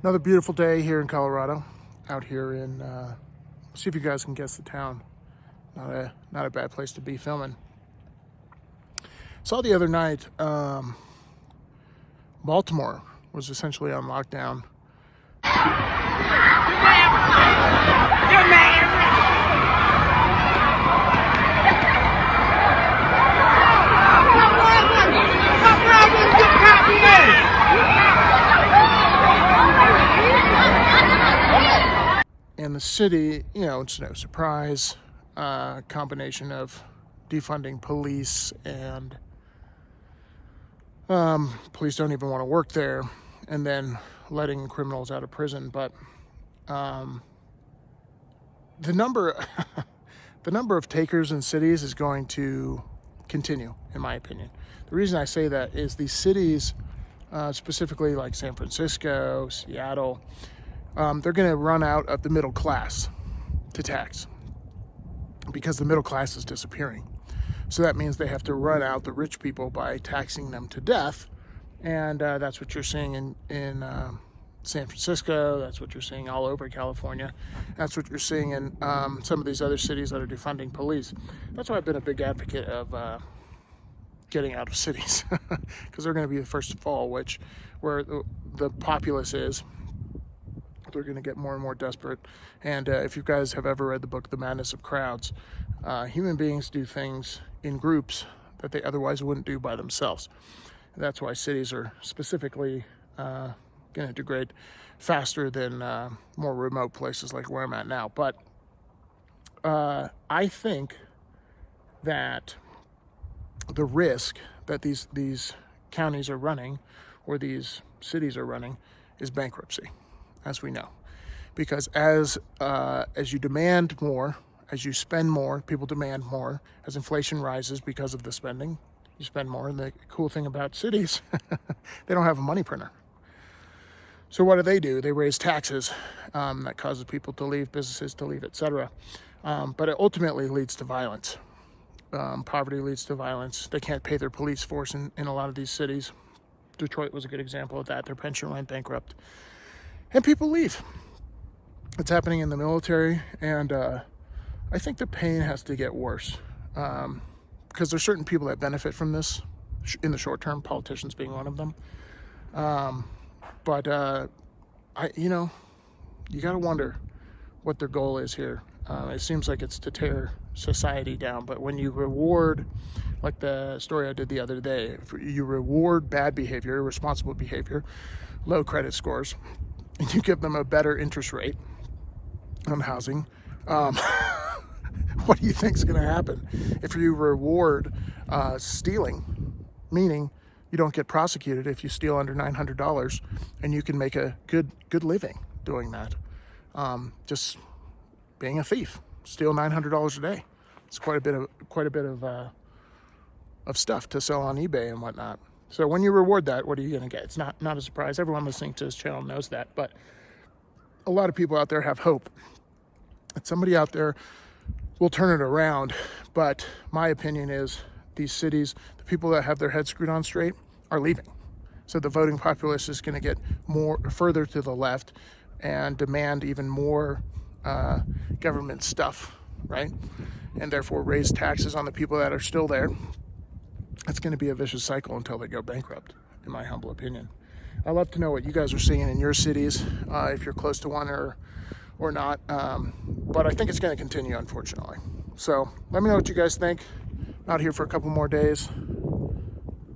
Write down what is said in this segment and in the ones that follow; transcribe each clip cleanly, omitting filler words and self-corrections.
Another beautiful day here in Colorado, out here in, see if you guys can guess the town. Not a bad place to be filming. Saw the other night, Baltimore was essentially on lockdown. And the city, it's no surprise, combination of defunding police and police don't even want to work there, and then letting criminals out of prison. But the number of takers in cities is going to continue, in my opinion. The reason I say that is these cities, specifically like San Francisco, Seattle, they're going to run out of the middle class to tax because the middle class is disappearing. So that means they have to run out the rich people by taxing them to death. And that's what you're seeing in San Francisco. That's what you're seeing all over California. That's what you're seeing in some of these other cities that are defunding police. That's why I've been a big advocate of getting out of cities because they're going to be the first to fall, where the populace is. They're going to get more and more desperate. And if you guys have ever read the book The Madness of Crowds, human beings do things in groups that they otherwise wouldn't do by themselves. That's why cities are specifically going to degrade faster than more remote places like where I'm at now. But I think that the risk that these counties are running, or these cities are running, is bankruptcy, as we know. Because as you demand more, as you spend more, people demand more. As inflation rises because of the spending, you spend more. And the cool thing about cities, they don't have a money printer. So what do? They raise taxes that causes people to leave, businesses to leave, etc. But it ultimately leads to violence. Poverty leads to violence. They can't pay their police force in a lot of these cities. Detroit was a good example of that. Their pension went bankrupt. And people leave. It's happening in the military, and I think the pain has to get worse because there's certain people that benefit from this in the short term, politicians being one of them. But you got to wonder what their goal is here. It seems like it's to tear society down, but when you reward, like the story I did the other day, you reward bad behavior, irresponsible behavior, low credit scores, and you give them a better interest rate on housing, what do you think is going to happen? If you reward stealing, meaning you don't get prosecuted if you steal under $900, and you can make a good living doing that, just being a thief, steal $900 a day. It's quite a bit of stuff to sell on eBay and whatnot. So when you reward that, what are you going to get? It's not a surprise. Everyone listening to this channel knows that, but a lot of people out there have hope that somebody out there will turn it around. But my opinion is these cities, the people that have their heads screwed on straight are leaving. So the voting populace is going to get further to the left and demand even more government stuff, right? And therefore raise taxes on the people that are still there. It's going to be a vicious cycle until they go bankrupt, in my humble opinion. I'd love to know what you guys are seeing in your cities, if you're close to one or not. But I think it's going to continue, unfortunately. So let me know what you guys think. I'm out here for a couple more days.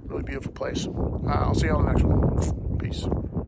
Really beautiful place. I'll see you on the next one. Peace.